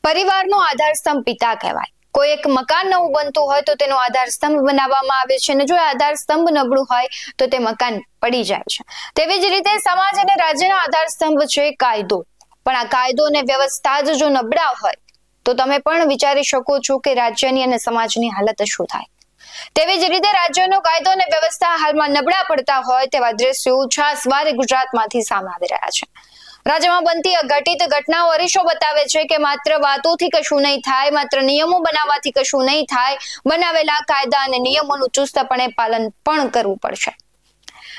પરિવારનો આધારસ્તંભ પિતા કહેવાય। કોઈ એક મકાન નવું બનતું હોય તો તેનો આધારસ્તંભ બનાવવામાં આવે છે અને જો આધારસ્તંભ નબળું હોય તો તે મકાન પડી જાય છે। તેવી જ રીતે સમાજ અને રાજ્યનો આધારસ્તંભ છે કાયદો। પણ આ કાયદો અને વ્યવસ્થા જ જો નબળા હોય તો તમે પણ વિચારી શકો છો કે રાજ્યની અને સમાજની હાલત શું થાય। તેવી જ રીતે રાજ્યનો કાયદો અને વ્યવસ્થા હાલમાં નબળા પડતા હોય તેવા દ્રશ્યો છાસવારે ગુજરાતમાંથી સામે આવી રહ્યા છે। રાજ્યમાં બનતી અઘટિત ઘટનાઓ અરીસો બતાવે છે કે માત્ર વાતોથી કશું નહીં થાય, માત્ર નિયમો બનાવવાથી કશું નહીં થાય, બનાવેલા કાયદા અને નિયમોનું ચુસ્તપણે પાલન પણ કરવું પડશે।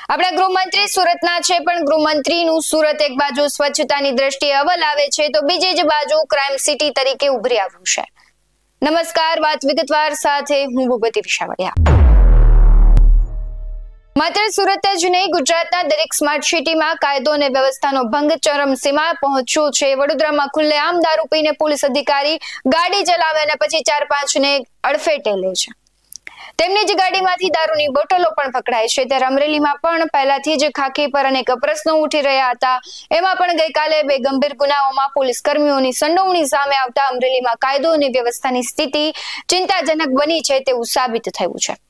આપણા ગૃહમંત્રી સુરતના છે, પણ ગૃહમંત્રીનું સુરત એક બાજુ સ્વચ્છતાની દ્રષ્ટિએ અવ્વલ આવે છે તો બીજી જ બાજુ ક્રાઇમ સિટી તરીકે ઉભરી આવ્યું છે। નમસ્કાર, વાત વિગતવાર સાથે હું ભૂપતિ વિશાવડિયા। માત્ર સુરત જ નહીં, ગુજરાતના દરેક સ્માર્ટ સિટીમાં કાયદો અને વ્યવસ્થાનો ભંગ ચરમસીમાએ પહોંચ્યો છે। વડોદરામાં ખુલ્લેઆમ દારૂ પીને પોલીસ અધિકારી ગાડી ચલાવે અને પછી 4-5 ને અડફેટે લે છે। તેમની જ ગાડીમાંથી દારૂની બોટલો પણ પકડાય છે। ત્યારે અમરેલીમાં પણ પહેલાથી જ ખાકી પર અનેક પ્રશ્નો ઉઠી રહ્યા હતા। એમાં પણ ગઈકાલે 2 ગંભીર ગુનાઓમાં પોલીસ કર્મીઓની સંડોવણી સામે આવતા અમરેલીમાં કાયદો અને વ્યવસ્થાની સ્થિતિ ચિંતાજનક બની છે તેવું સાબિત થયું છે।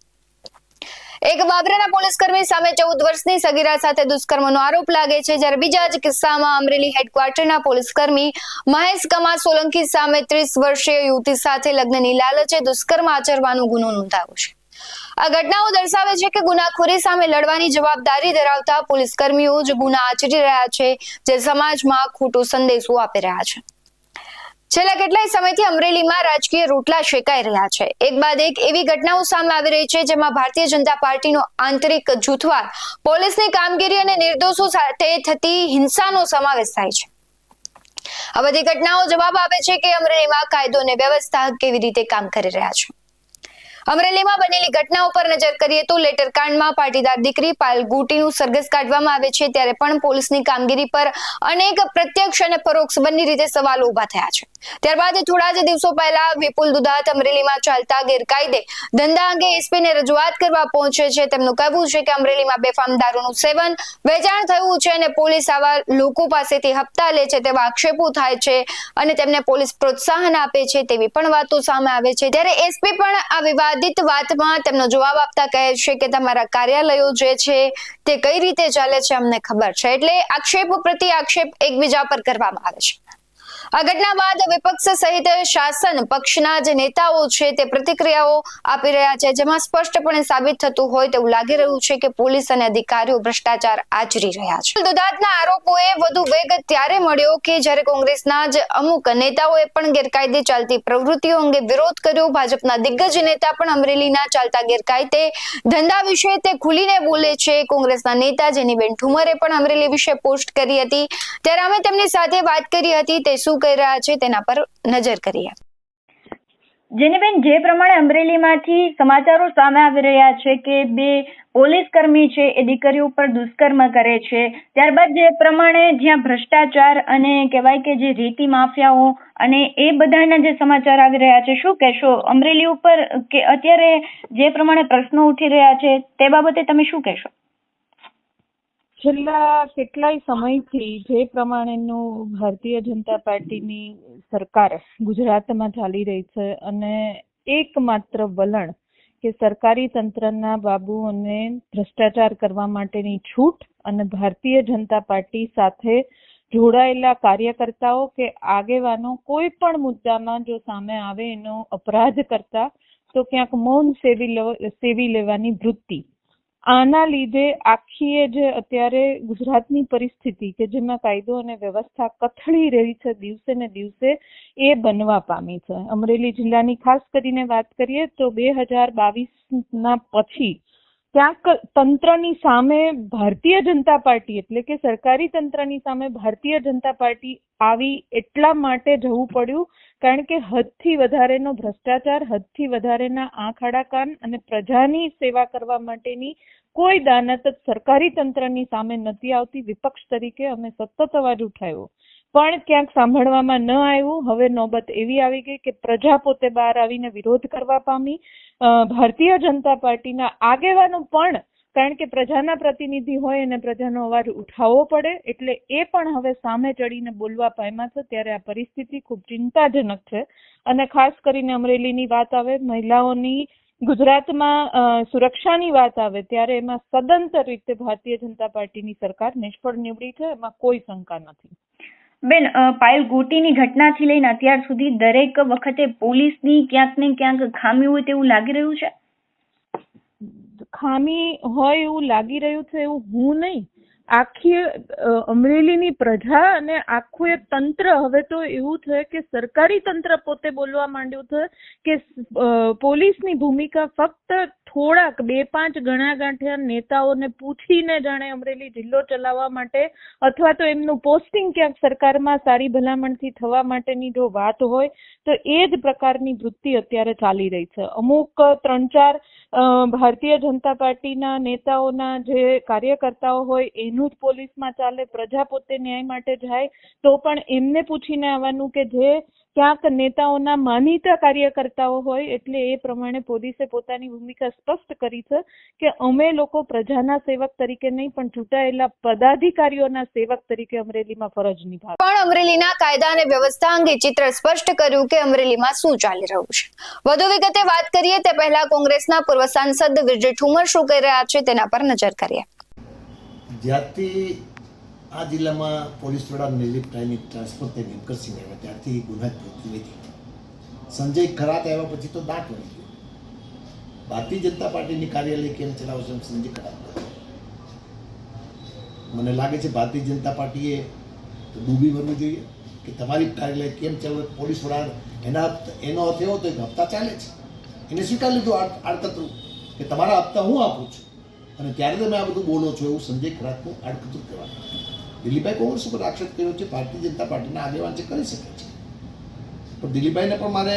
એક બાબરાના પોલીસકર્મી સામે 14 વર્ષની સગીરા સાથે દુષ્કર્મનો આરોપ લાગે છે, જ્યારે બીજા જ કિસ્સામાં અમરેલી હેડક્વાર્ટરના પોલીસકર્મી મહેશ કમા સોલંકી સામે 30 વર્ષીય યુવતી સાથે લગ્નની લાલચે દુષ્કર્મ આચરવાનો ગુનો નોંધાયો છે। આ ઘટનાઓ દર્શાવે છે કે ગુનાખોરી સામે લડવાની જવાબદારી ધરાવતા પોલીસકર્મીઓ જ ગુના આચરી રહ્યા છે, જે સમાજમાં ખોટો સંદેશો આપી રહ્યા છે। છેલ્લા કેટલાય સમયથી અમરેલીમાં રાજકીય રોટલા શેકાઈ રહ્યા છે। એક બાદ એક એવી ઘટનાઓ સામે આવી રહી છે જેમાં ભારતીય જનતા પાર્ટીનો આંતરિક જૂથવાર, પોલીસની કામગીરી અને નિર્દોષો સાથે થતી હિંસાનો સમાવેશ થાય છે। આ બધી ઘટનાઓ જવાબ આપે છે કે અમરેલીમાં કાયદો અને વ્યવસ્થા કેવી રીતે કામ કરી રહ્યા છે। અમરેલીમાં બનેલી ઘટનાઓ પર નજર કરીએ તો લેટર કાંડમાં પાટીદાર દીકરી પાયલ ગુટીનું સરઘસ કાઢવામાં આવે છે, ત્યારે પણ પોલીસની કામગીરી પર અનેક પ્રત્યક્ષ અને પરોક્ષ બંને રીતે સવાલો ઉભા થયા છે। ત્યારબાદ થોડા જ દિવસો પહેલા વિપુલ દુધાત અમરેલીમાં ચાલતા ગેરકાયદે ધંધા અંગે એસપીને રજૂઆત કરવા પહોંચે છે। તેમનું કહેવું છે કે અમરેલીમાં બેફામ દારૂનું સેવન, વેચાણ થયું છે અને પોલીસ આવા લોકો પાસેથી હપ્તા લે છે તેવા આક્ષેપો થાય છે અને તેમને પોલીસ પ્રોત્સાહન આપે છે તેવી પણ વાતો સામે આવે છે। ત્યારે એસપી પણ આ વિવાદિત વાતમાં તેમનો જવાબ આપતા કહે છે કે તમારા કાર્યાલયો જે છે તે કઈ રીતે ચાલે છે અમને ખબર છે, એટલે આક્ષેપ પ્રતિ આક્ષેપ એકબીજા પર કરવામાં આવે છે। આ ઘટના બાદ વિપક્ષ સહિત શાસન પક્ષના જે નેતાઓ છે તે પ્રતિક્રિયાઓ આપી રહ્યા છે, જેમાં સ્પષ્ટપણે સાબિત થતું હોય તેવું લાગી રહ્યું છે કે પોલીસ અને અધિકારીઓ ભ્રષ્ટાચાર આચરી રહ્યા છે। દુધાતના આરોપોએ વધુ વેગ ત્યારે મળ્યો કે જ્યારે કોંગ્રેસના જ અમુક નેતાઓએ પણ ગેરકાયદે ચાલતી પ્રવૃત્તિઓ અંગે વિરોધ કર્યો। ભાજપના દિગ્ગજ નેતા પણ અમરેલીના ચાલતા ગેરકાયદે ધંધા વિશે તે ખુલીને બોલે છે। કોંગ્રેસના નેતા જેનીબેન ઠુમરે પણ અમરેલી વિશે પોસ્ટ કરી હતી, ત્યારે અમે તેમની સાથે વાત કરી હતી। તે શું કહી રહ્યા છે તેના પર નજર કરીએ। જેનીબેન, જે પ્રમાણે અમરેલીમાંથી સમાચારો સામે આવી રહ્યા છે કે 2 પોલીસ કર્મી છે એ દીકરીઓ ઉપર દુષ્કર્મ કરે છે, ત્યારબાદ જે પ્રમાણે જ્યાં ભ્રષ્ટાચાર અને કહેવાય કે જે રેતી માફિયાઓ અને એ બધાના જે સમાચાર આવી રહ્યા છે, શું કહેશો અમરેલી ઉપર કે અત્યારે જે પ્રમાણે પ્રશ્નો ઉઠી રહ્યા છે તે બાબતે તમે શું કહેશો? છેલ્લા કેટલાય સમયથી જે પ્રમાણેનું ભારતીય જનતા પાર્ટીની સરકાર ગુજરાતમાં ચાલી રહી છે અને એકમાત્ર વલણ કે સરકારી તંત્રના બાબુઓને ભ્રષ્ટાચાર કરવા માટેની છૂટ અને ભારતીય જનતા પાર્ટી સાથે જોડાયેલા કાર્યકર્તાઓ કે આગેવાનો કોઈ પણ મુદ્દામાં જો સામે આવે એનો અપરાધ કરતા તો ક્યાંક મૌન સેવી લેવાની વૃત્તિ, આના લીધે આખી જે અત્યારે ગુજરાતની પરિસ્થિતિ કે જેમાં કાયદો અને વ્યવસ્થા કથળી રહી છે દિવસે ને દિવસે, એ બનવા પામી છે। અમરેલી જિલ્લાની ખાસ કરીને વાત કરીએ તો 2022ના પછી ક્યાંક તંત્રની સામે ભારતીય જનતા પાર્ટી એટલે કે સરકારી તંત્રની સામે ભારતીય જનતા પાર્ટી આવી એટલા માટે જવું પડ્યું કારણ કે હદથી વધારેનો ભ્રષ્ટાચાર, હદથી વધારેના આંખ આડા કાન અને પ્રજાની સેવા કરવા માટેની કોઈ દાનત સરકારી તંત્રની સામે નથી આવતી। વિપક્ષ તરીકે અમે સતત અવાજ ઉઠાવ્યો પણ ક્યાંક સાંભળવામાં ન આવ્યું। હવે નોબત એવી આવી ગઈ કે પ્રજા પોતે બહાર આવીને વિરોધ કરવા પામી। ભારતીય જનતા પાર્ટીના આગેવાનો પણ કારણ કે પ્રજાના પ્રતિનિધિ હોય અને પ્રજાનો અવાજ ઉઠાવવો પડે, એટલે એ પણ હવે સામે ચડીને બોલવા પામ્યા છે. ત્યારે આ પરિસ્થિતિ ખૂબ ચિંતાજનક છે. અને ખાસ કરીને અમરેલીની વાત આવે, મહિલાઓની ગુજરાતમાં સુરક્ષાની વાત આવે, ત્યારે એમાં સદંતર રીતે ભારતીય જનતા પાર્ટીની સરકાર નિષ્ફળ નીવડી છે, એમાં કોઈ શંકા નથી. બેન, પાયલ ગોટીની ઘટનાથી લઈને અત્યાર સુધી દરેક વખતે પોલીસની ક્યાંક ને ક્યાંક ખામી હોય તેવું લાગી રહ્યું છે. ખામી હોય એવું લાગી રહ્યું છે એવું હું નહીં, આખી અમરેલીની પ્રજા અને આખું એક તંત્ર હવે તો એવું છે કે સરકારી તંત્ર પોતે બોલવા માંડ્યું છે કે પોલીસની ભૂમિકા ફક્ત થોડાક 2-5 ગણાગાંઠિયા નેતાઓને પૂછીને જાણે અમરેલી જિલ્લો ચલાવવા માટે અથવા તો એમનું પોસ્ટિંગ ક્યાંક સરકારમાં સારી ભલામણથી થવા માટેની જો વાત હોય તો એ જ પ્રકારની વૃત્તિ અત્યારે ચાલી રહી છે. અમુક 3-4 ભારતીય જનતા પાર્ટીના નેતાઓના જે કાર્યકર્તાઓ હોય એનું જ પોલીસમાં ચાલે. પ્રજા પોતે ન્યાય માટે જાય તો પણ એમને પૂછીને આવવાનું કે જે ક્યાંક નેતાઓના માનીતા કાર્યકર્તાઓ હોય. એટલે એ પ્રમાણે પોલીસે પોતાની ભૂમિકા સ્પષ્ટ કરી છે કે અમે લોકો પ્રજાના સેવક તરીકે નહીં પણ ચૂંટાયેલા પદાધિકારીઓના સેવક તરીકે અમરેલીમાં ફરજ નિભાવે. પણ અમરેલીના કાયદા અને વ્યવસ્થા અંગે ચિત્ર સ્પષ્ટ કર્યું કે અમરેલીમાં શું ચાલી રહ્યું છે. વધુ વિગતે વાત કરીએ તે પહેલા કોંગ્રેસના પૂર્વ સાંસદ વિજય ઠુમર શું કહી રહ્યા છે તેના પર નજર કરીએ. જ્યારથી આ જિલ્લામાં પોલીસ વડા નિલીપ રાયની ટ્રાન્સફર થઈ નિમકરસિંહ આવ્યા ત્યારથી ગુનાહિત પ્રવૃત્તિ વધી. સંજય ખરાત આવ્યા પછી તો દાંત વળી ગયો. ભારતીય જનતા પાર્ટીની કાર્યાલય કેમ ચલાવશે સંજય ખરાત? મને લાગે છે ભારતીય જનતા પાર્ટીએ તો ડૂબી બનવું જોઈએ કે તમારી કાર્યાલય કેમ ચલાવે. પોલીસ વડા એનો અર્થ એવો તો એક હપ્તા ચાલે છે, એને સ્વીકાર લીધું આડકતરું કે તમારા હપ્તા હું આપું છું અને ત્યારે તમે આ બધું બોલો છો, એવું સંજય ખરાતનું આડકતરું કહેવાનું. દિલીપભાઈ કોંગ્રેસ ઉપર આક્ષેપ કર્યો છે, ભારતીય જનતા પાર્ટીના આગેવાન છે, કરી શકે છે. પણ દિલીપભાઈને પણ મારે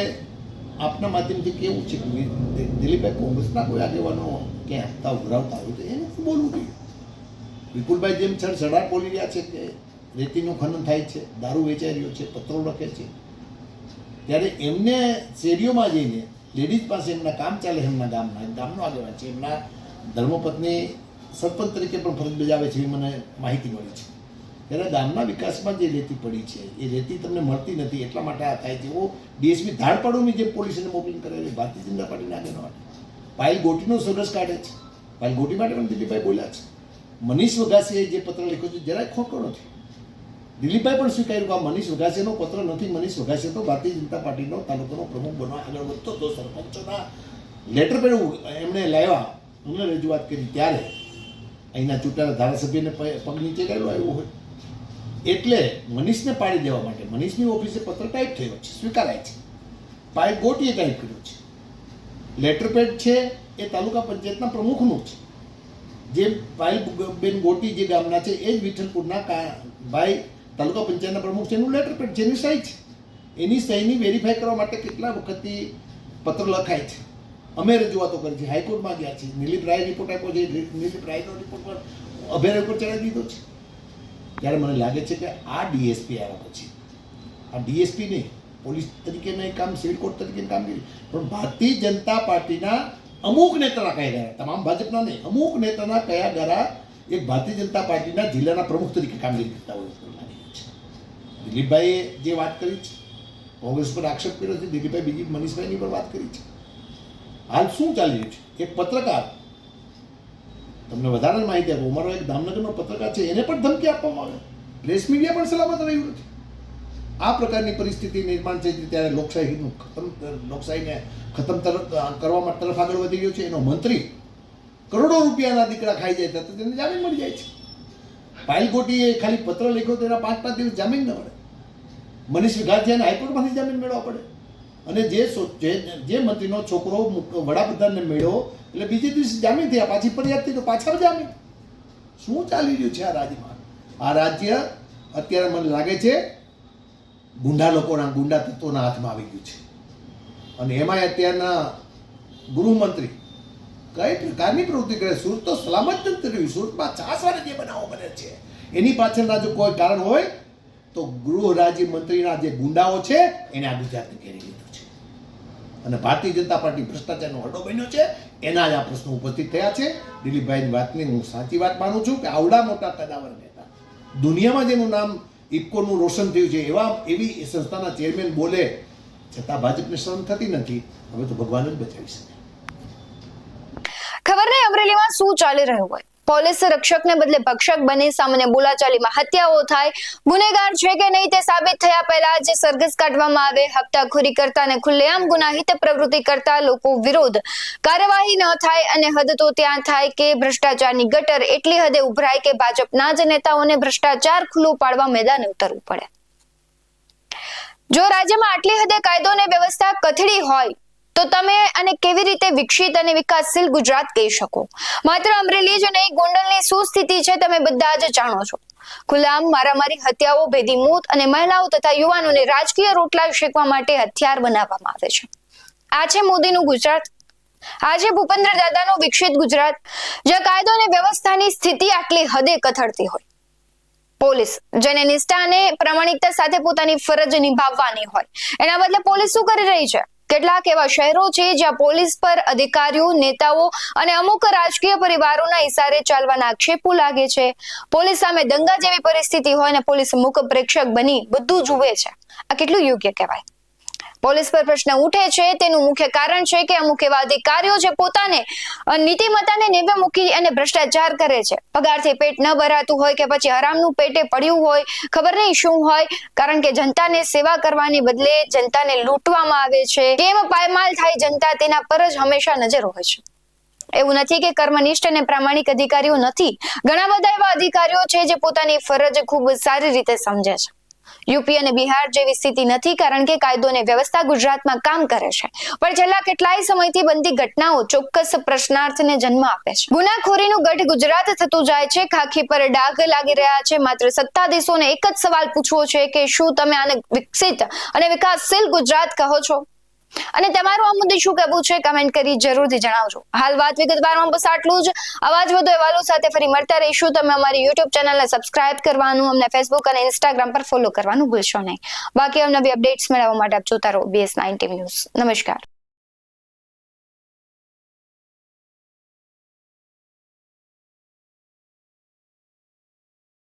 આપના માધ્યમથી કેવું છે કે દિલીપભાઈ કોંગ્રેસના કોઈ આગેવાનો ક્યાંય હપ્તા ઉઘરાવતા હોય તો એને બોલવું જોઈએ. વિપુલભાઈ જેમ સડાર બોલી રહ્યા છે કે રેતીનું ખનન થાય છે, દારૂ વેચાઈ રહ્યો છે, પત્રો લખે છે, ત્યારે એમને શેરીઓમાં જઈને લેડીઝ પાસે એમના કામ ચાલે, એમના ગામનો આગેવાન છે, એમના ધર્મપત્ની સરપંચ તરીકે પણ ફરજ બજાવે છે એવી મને માહિતી મળી છે. ત્યારે ગામના વિકાસમાં જે રેતી પડી છે એ રેતી તમને મળતી નથી, એટલા માટે આ થાય છે. એવો ડીએસપી ધાડપાડોની જે પોલીસને મોકલીને કરે છે ભારતીય જનતા પાર્ટીના આગેવાનો. પાયલ ગોટીનો સરઘસ કાઢે છે. પાયલ ગોટી માટે પણ દિલીપભાઈ બોલ્યા છે. મનીષ વઘાસીએ જે પત્ર લખ્યો છે જરાય ખોટો નથી. દિલીપભાઈ પણ સ્વીકાર્યું કે આ મનીષ વઘાસીનો પત્ર નથી. મનીષ વઘાસી તો ભારતીય જનતા પાર્ટીનો તાલુકાનો પ્રમુખ બનવા આગળ વધતો હતો. સરપંચોના લેટર પેડ એમણે લાવ્યા, એમણે રજૂઆત કરી ત્યારે અહીંના ચૂંટાયેલા ધારાસભ્યને પગ નીચે કરેલો આવ્યો હોય. એટલે મનીષને પાડી દેવા માટે મનીષની ઓફિસે પત્ર ટાઈપ થયો છે, સ્વીકારાય છે. પાયલ ગોટીએ ટાઈપ કર્યો છે. લેટર પેડ છે એ તાલુકા પંચાયતના પ્રમુખનું છે. જે પાયલબેન ગોટી જે ગામના છે એ જ વિઠ્ઠલપુરના ભાઈ તાલુકા પંચાયતના પ્રમુખ છે. એનું લેટર પેડ છે, એની સહી છે. એની સહીની વેરીફાઈ કરવા માટે કેટલા વખતથી પત્ર લખાય છે. અમે રજૂઆતો કરી છે, હાઈકોર્ટમાં ગયા છે, નિલીપ રાય રિપોર્ટ આપ્યો છે, નિલીપ રાયનો રિપોર્ટ પર અભેરા ઉપર ચડાવી દીધો છે. ત્યારે મને લાગે છે કે આ ડીએસપી આવ્યા પછી, આ ડીએસપી નહીં, પોલીસ તરીકેનું કામ, સિવિલ કોર્ટ તરીકેની કામગીરી, પણ ભારતીય જનતા પાર્ટીના અમુક નેતાના કયા ગયા, તમામ ભાજપના નહીં, અમુક નેતાના કયા ગયા એક ભારતીય જનતા પાર્ટીના જિલ્લાના પ્રમુખ તરીકે કામગીરી કરતા હોય એવું લાગી રહ્યું છે. દિલીપભાઈએ જે વાત કરી છે, કોંગ્રેસ પર આક્ષેપ કર્યો છે, દિલીપભાઈ બીજી મનીષભાઈની પર વાત કરી છે. હાલ શું ચાલી રહ્યું છે? એક પત્રકાર, તમને વધારે માહિતી આપો, અમારો એક દામનગરનો પત્રકાર છે, એને પણ ધમકી આપવામાં આવે. પ્રેસ મીડિયા પણ સલામત રહ્યું નથી. આ પ્રકારની પરિસ્થિતિ નિર્માણ છે ત્યારે લોકશાહીને ખતમ કરવા તરફ આગળ વધી ગયો છે. એનો મંત્રી કરોડો રૂપિયાના દીકરા ખાઈ જાય તો તેને જામીન મળી જાય છે. પાયલ ગોટીએ ખાલી પત્ર લખ્યો તો એના 5-5 દિવસ જામીન ન મળે. મનીષ વઘાસિયાને હાઈકોર્ટમાંથી જામીન મેળવવા પડે. અને જે મંત્રીનો છોકરો વડાપ્રધાનને મેળવ્યો એટલે બીજે દિવસે જામીન થયા, પાછી ફરિયાદ થઈ તો પાછા જામીન. શું ચાલી રહ્યું છે આ રાજ્યમાં? આ રાજ્ય અત્યારે મને લાગે છે ગુંડા લોકોના, ગુંડા તત્વોના હાથમાં આવી ગયું છે. અને એમાંય અત્યારના ગૃહમંત્રી કઈ પ્રકારની પ્રવૃત્તિ કરે? સુરત તો સલામત નથી રહ્યું. સુરતમાં છાસવાને જે બનાવો બને છે એની પાછળના જો કોઈ કારણ હોય તો ગૃહ રાજ્ય મંત્રીના જે ગુંડાઓ છે એને આ ગુજરાતને ઘેરી લીધું છે. અને ભારતીય જનતા પાર્ટી ભ્રષ્ટાચારનો અડ્ડો બન્યો છે, એના જ આ પ્રશ્નો ઉપસ્થિત થયા છે. દિલીપભાઈની વાતની હું સાચી વાત માનું છું કે આવડા મોટા કદાવર નેતા, દુનિયામાં જેનું નામ ઇફકોનું રોશન થયું છે, એવી સંસ્થાના ચેરમેન બોલે છતાં ભાજપને શરમ થતી નથી. હવે તો ભગવાન જ બચાવી શકે. ખબર નહીં અમરેલીમાં શું ચાલી રહ્યું હોય. પોલીસ રક્ષકને બદલે ભક્ષક બની સામાન્ય બોલાચાલીમાં હત્યાઓ થાય, ગુનેગાર છે કે નહીં તે સાબિત થયા પહેલા જે સરઘસ કાઢવામાં આવે, હપ્તાખોરી કરતા અને ખુલ્લેઆમ ગુનાહિત પ્રવૃત્તિ કરતા લોકો વિરુદ્ધ કાર્યવાહી ન થાય અને હદ તો ત્યાં થાય કે ભ્રષ્ટાચારની ગટર એટલી હદે ઉભરાય કે ભાજપના જ નેતાઓને ભ્રષ્ટાચાર ખુલ્લું પાડવા મેદાને ઉતરવું પડે. જો રાજ્યમાં આટલી હદે કાયદો અને વ્યવસ્થા કથળી હોય તો તમે અને કેવી રીતે વિકસિત અને વિકાસશીલ ગુજરાત કહી શકો? માત્ર અમરેલી જ નહીં, ગોંડલની શું સ્થિતિ છે તમે બધા જ જાણો છો. ખુલ્લામ મારામારી, હત્યાઓ, ભેદી મોત અને મહિલાઓ તથા યુવાનોને રાજકીય રોટલા શેકવા માટે હથિયાર બનાવવામાં આવે છે. આ છે મોદીનું ગુજરાત. આજે ભૂપેન્દ્ર દાદાનું વિકસિત ગુજરાત, જ્યાં કાયદો અને વ્યવસ્થાની સ્થિતિ આટલી હદે કથળતી હોય. પોલીસ જેને નિષ્ઠા અને પ્રામાણિકતા સાથે પોતાની ફરજ નિભાવવાની હોય, એના બદલે પોલીસ શું કરી રહી છે? કેટલાક એવા શહેરો છે જ્યાં પોલીસ પર અધિકારીઓ, નેતાઓ અને અમુક રાજકીય પરિવારોના ઇશારે ચાલવાના આક્ષેપો લાગે છે. પોલીસ સામે દંગા જેવી પરિસ્થિતિ હોય ને પોલીસ મૂક પ્રેક્ષક બની બધું જુએ છે. આ કેટલું યોગ્ય કહેવાય? પોલીસ પર પ્રશ્ન ઉઠે છે તેનું મુખ્ય કારણ છે કે અમુક એવા અધિકારીઓ જે પોતાને નીતિમત્તાને નેવે મૂકી અને ભ્રષ્ટાચાર કરે છે. પગારથી પેટ ન ભરાતું હોય કે પછી હરામનું પેટે પડ્યું હોય, ખબર નહીં શું હોય, કારણ કે જનતાને સેવા કરવાની બદલે જનતાને લૂંટવામાં આવે છે. કેમ પાયમાલ થાય જનતા તેના પર જ હંમેશા નજર હોય છે. એવું નથી કે કર્મનિષ્ઠ અને પ્રામાણિક અધિકારીઓ નથી. ઘણા બધા એવા અધિકારીઓ છે જે પોતાની ફરજ ખૂબ સારી રીતે સમજે છે. યુપી અને બિહાર જેવી સ્થિતિ નથી, કારણ કે કાયદો અને વ્યવસ્થા ગુજરાતમાં કામ કરે છે. પણ છેલ્લા કેટલાય સમયથી બનતી ઘટનાઓ ચોક્કસ પ્રશ્નાર્થને જન્મ આપે છે. ગુનાખોરીનું ગઢ ગુજરાત થતું જાય છે. ખાખી પર ડાઘ લાગી રહ્યા છે. માત્ર સત્તાધીશોને એક જ સવાલ પૂછવો છે કે શું તમે આને વિકસિત અને વિકાસશીલ ગુજરાત કહો છો? અને તમારું આ મુદ્દે શું કહેવું છે? કમેન્ટ કરી જરૂરથી જણાવજો. હાલ વાત વિગતવારમાં બસ આટલું જ. આવા જ વધુ અહેવાલો સાથે ફરી મળતા રહીશું. તમે અમારી યુટ્યુબ ચેનલને સબસ્ક્રાઇબ કરવાનું, અમને ફેસબુક અને ઇન્સ્ટાગ્રામ પર ફોલો કરવાનું ભૂલશો નહીં. બાકી નવી અપડેટ્સ મેળવવા માટે આપ જોતા રહો BS9 ટીવી ન્યૂઝ. નમસ્કાર.